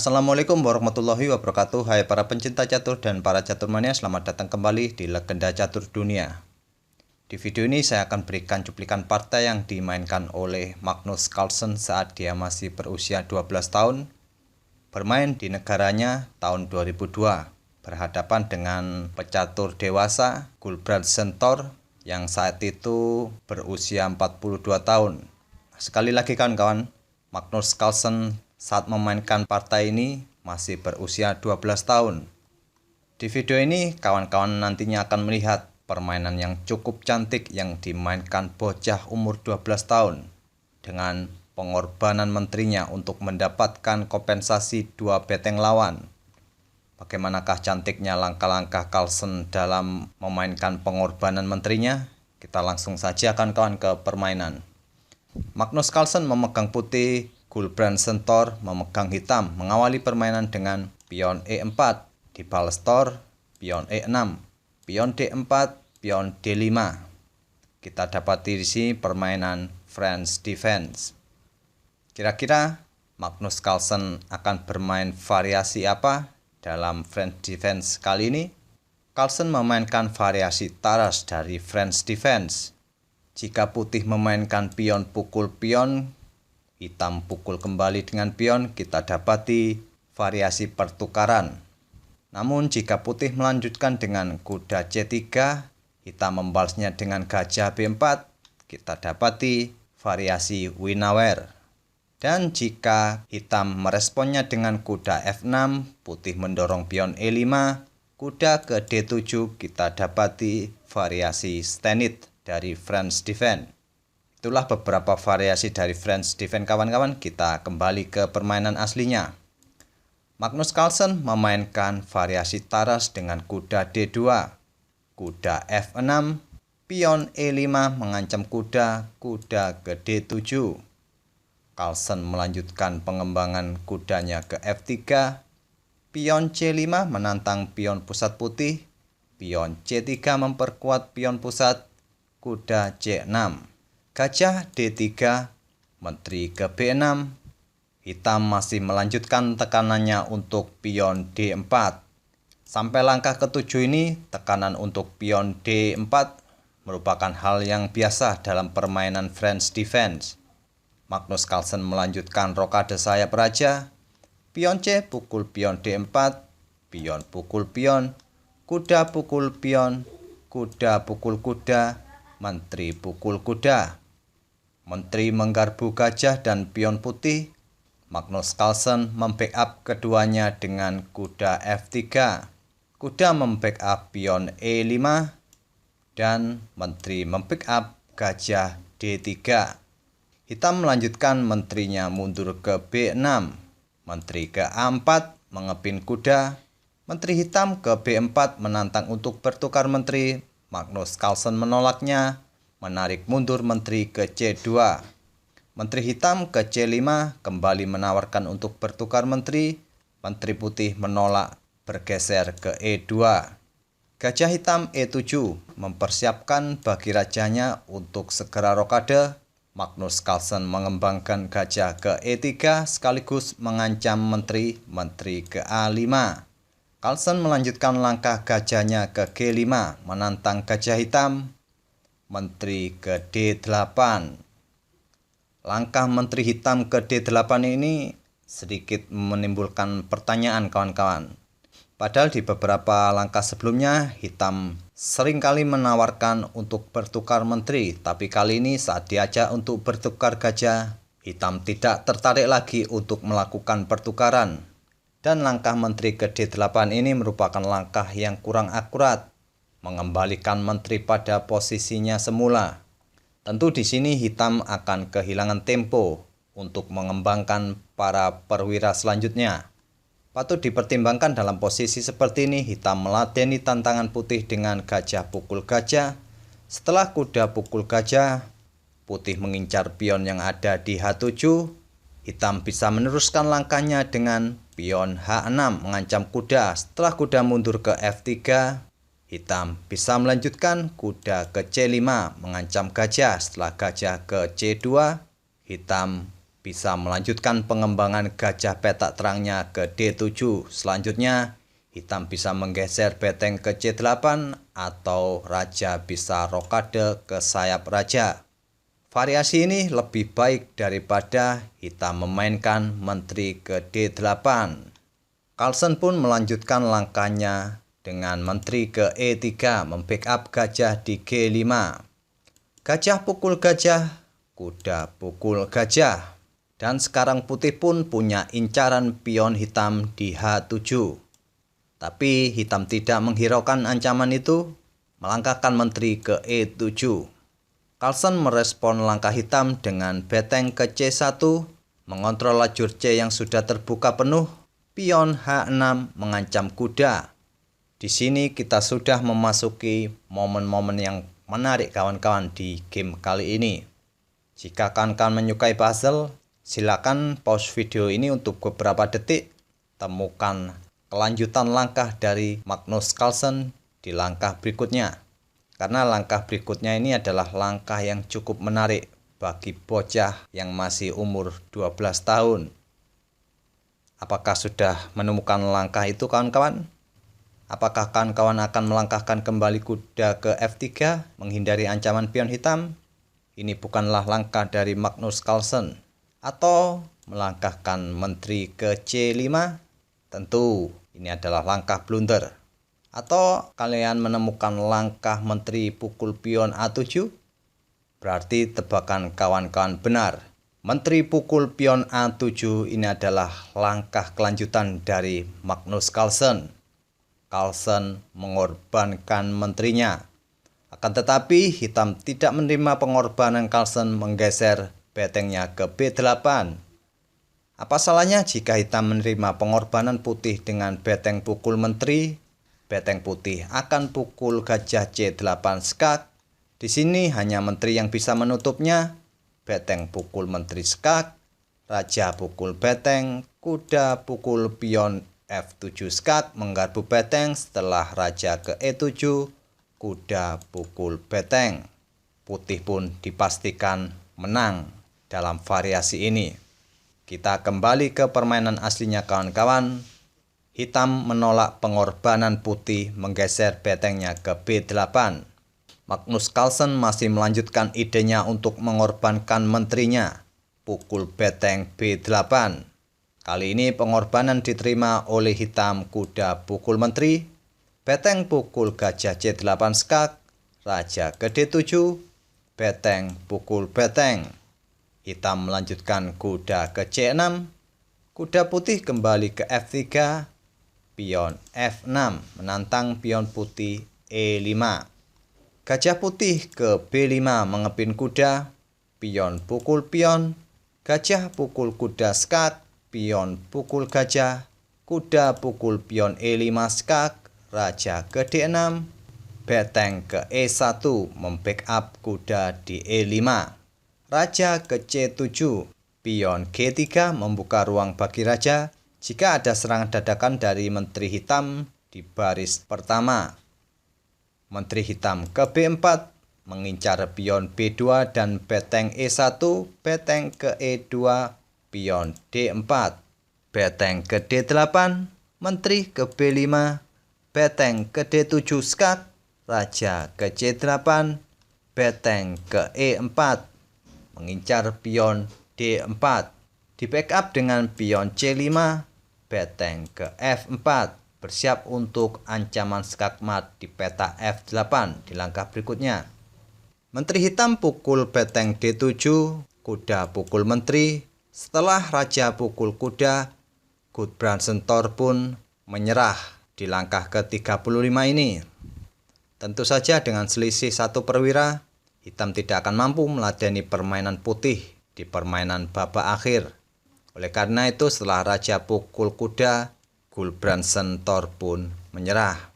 Assalamualaikum warahmatullahi wabarakatuh. Hai para pencinta catur dan para caturmania, selamat datang kembali di Legenda Catur Dunia. Di video ini saya akan berikan cuplikan partai yang dimainkan oleh Magnus Carlsen saat dia masih berusia 12 tahun, bermain di negaranya tahun 2002, berhadapan dengan pecatur dewasa Gulbrandsen Thor yang saat itu berusia 42 tahun. Sekali lagi kawan-kawan, Magnus Carlsen saat memainkan partai ini masih berusia 12 tahun. Di video ini kawan-kawan nantinya akan melihat permainan yang cukup cantik yang dimainkan bocah umur 12 tahun dengan pengorbanan menterinya untuk mendapatkan kompensasi 2 beteng lawan. Bagaimanakah cantiknya langkah-langkah Carlsen dalam memainkan pengorbanan menterinya? Kita langsung saja kawan-kawan ke permainan. Magnus Carlsen memegang putih, Gulbrandsen Thor memegang hitam, mengawali permainan dengan pion E4, dibalas Thor, pion E6, pion D4, pion D5. Kita dapati di sini permainan French defense. Kira-kira Magnus Carlsen akan bermain variasi apa dalam French defense kali ini? Carlsen memainkan variasi taras dari French defense. Jika putih memainkan pion pukul pion, hitam pukul kembali dengan pion, kita dapati variasi pertukaran. Namun jika putih melanjutkan dengan kuda C3, hitam membalasnya dengan gajah B4, kita dapati variasi Winawer. Dan jika hitam meresponnya dengan kuda F6, putih mendorong pion E5, kuda ke D7, kita dapati variasi Stanit dari French defense. Itulah beberapa variasi dari French defense kawan-kawan. Kita kembali ke permainan aslinya. Magnus Carlsen memainkan variasi taras dengan kuda D2, kuda F6, pion E5 mengancam kuda ke D7. Carlsen melanjutkan pengembangan kudanya ke F3, pion C5 menantang pion pusat putih, pion C3 memperkuat pion pusat, kuda C6. Gajah D3, menteri ke B6, hitam masih melanjutkan tekanannya untuk pion D4. Sampai langkah ke-7 ini, tekanan untuk pion D4 merupakan hal yang biasa dalam permainan French defense. Magnus Carlsen melanjutkan rokade sayap raja, pion C pukul pion D4, pion pukul pion, kuda pukul pion, kuda pukul kuda, menteri pukul kuda. Menteri menggarbu gajah dan pion putih. Magnus Carlsen membackup keduanya dengan kuda F3. Kuda membackup pion E5 dan menteri membackup gajah D3. Hitam melanjutkan menterinya mundur ke B6. Menteri ke A4 mengepin kuda. Menteri hitam ke B4 menantang untuk bertukar menteri. Magnus Carlsen menolaknya, menarik mundur menteri ke C2. Menteri hitam ke C5 kembali menawarkan untuk bertukar menteri. Menteri putih menolak, bergeser ke E2. Gajah hitam E7 mempersiapkan bagi rajanya untuk segera rokade. Magnus Carlsen mengembangkan gajah ke E3 sekaligus mengancam menteri ke A5. Carlsen melanjutkan langkah gajahnya ke G5 menantang gajah hitam, menteri ke D8. Langkah menteri hitam ke D8 ini sedikit menimbulkan pertanyaan kawan-kawan. Padahal di beberapa langkah sebelumnya hitam seringkali menawarkan untuk bertukar menteri, tapi kali ini saat diajak untuk bertukar gajah, hitam tidak tertarik lagi untuk melakukan pertukaran. Dan langkah menteri ke D8 ini merupakan langkah yang kurang akurat, mengembalikan menteri pada posisinya semula. Tentu di sini hitam akan kehilangan tempo untuk mengembangkan para perwira selanjutnya. Patut dipertimbangkan dalam posisi seperti ini, hitam meladeni tantangan putih dengan gajah pukul gajah. Setelah kuda pukul gajah, putih mengincar pion yang ada di H7. Hitam bisa meneruskan langkahnya dengan pion H6 mengancam kuda. Setelah kuda mundur ke F3, hitam bisa melanjutkan kuda ke C5 mengancam gajah. Setelah gajah ke C2, hitam bisa melanjutkan pengembangan gajah petak terangnya ke D7. Selanjutnya, hitam bisa menggeser beteng ke C8 atau raja bisa rokade ke sayap raja. Variasi ini lebih baik daripada hitam memainkan menteri ke D8. Carlsen pun melanjutkan langkahnya dengan menteri ke E3 membackup gajah di G5. Gajah pukul gajah, kuda pukul gajah. Dan sekarang putih pun punya incaran pion hitam di H7. Tapi hitam tidak menghiraukan ancaman itu, melangkahkan menteri ke E7. Carlsen merespon langkah hitam dengan beteng ke C1, mengontrol lajur C yang sudah terbuka penuh, pion H6 mengancam kuda. Di sini kita sudah memasuki momen-momen yang menarik kawan-kawan di game kali ini. Jika kawan-kawan menyukai puzzle, silakan pause video ini untuk beberapa detik, temukan kelanjutan langkah dari Magnus Carlsen di langkah berikutnya. Karena langkah berikutnya ini adalah langkah yang cukup menarik bagi bocah yang masih umur 12 tahun. Apakah sudah menemukan langkah itu kawan-kawan? Apakah kawan-kawan akan melangkahkan kembali kuda ke F3 menghindari ancaman pion hitam? Ini bukanlah langkah dari Magnus Carlsen. Atau melangkahkan menteri ke C5? Tentu ini adalah langkah blunder. Atau kalian menemukan langkah menteri pukul pion A7? Berarti tebakan kawan-kawan benar. Menteri pukul pion A7 ini adalah langkah kelanjutan dari Magnus Carlsen. Carlsen mengorbankan menterinya. Akan tetapi hitam tidak menerima pengorbanan Carlsen menggeser betengnya ke B8. Apa salahnya jika hitam menerima pengorbanan putih dengan beteng pukul menteri? Beteng putih akan pukul gajah C8 skak. Di sini hanya menteri yang bisa menutupnya. Beteng pukul menteri skak, raja pukul beteng, kuda pukul pion F7 skak menggarpu beteng setelah raja ke E7, kuda pukul beteng. Putih pun dipastikan menang dalam variasi ini. Kita kembali ke permainan aslinya kawan-kawan. Hitam menolak pengorbanan putih menggeser betengnya ke B8. Magnus Carlsen masih melanjutkan idenya untuk mengorbankan menterinya. Pukul beteng B8. Kali ini pengorbanan diterima oleh hitam kuda pukul menteri. Beteng pukul gajah C8 skak. Raja ke D7. Beteng pukul beteng. Hitam melanjutkan kuda ke C6, kuda putih kembali ke F3, pion F6 menantang pion putih E5. Gajah putih ke B5 mengepin kuda, pion pukul pion, gajah pukul kuda skak, pion pukul gajah, kuda pukul pion E5 skak, raja ke D6, beteng ke E1 membackup kuda di E5. Raja ke C7, pion G3 membuka ruang bagi raja jika ada serangan dadakan dari menteri hitam di baris pertama. Menteri hitam ke B4 mengincar pion B2 dan beteng E1, beteng ke E2, pion D4, beteng ke D8, menteri ke B5, beteng ke D7 skak, raja ke C8, beteng ke E4. Mengincar pion D4, di backup dengan pion C5, beteng ke F4, bersiap untuk ancaman skakmat di peta F8 di langkah berikutnya. Menteri hitam pukul beteng D7, kuda pukul menteri. Setelah raja pukul kuda, Gudbranson Thor pun menyerah di langkah ke-35 ini. Tentu saja dengan selisih 1 perwira, hitam tidak akan mampu meladeni permainan putih di permainan babak akhir. Oleh karena itu setelah raja pukul kuda, Gudbranson Thor pun menyerah.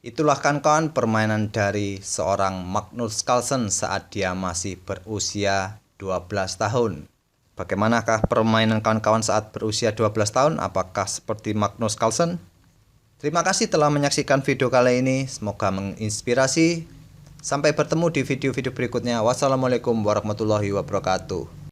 Itulah kawan-kawan permainan dari seorang Magnus Carlsen saat dia masih berusia 12 tahun. Bagaimanakah permainan kawan-kawan saat berusia 12 tahun? Apakah seperti Magnus Carlsen? Terima kasih telah menyaksikan video kali ini. Semoga menginspirasi. Sampai bertemu di video-video berikutnya. Wassalamualaikum warahmatullahi wabarakatuh.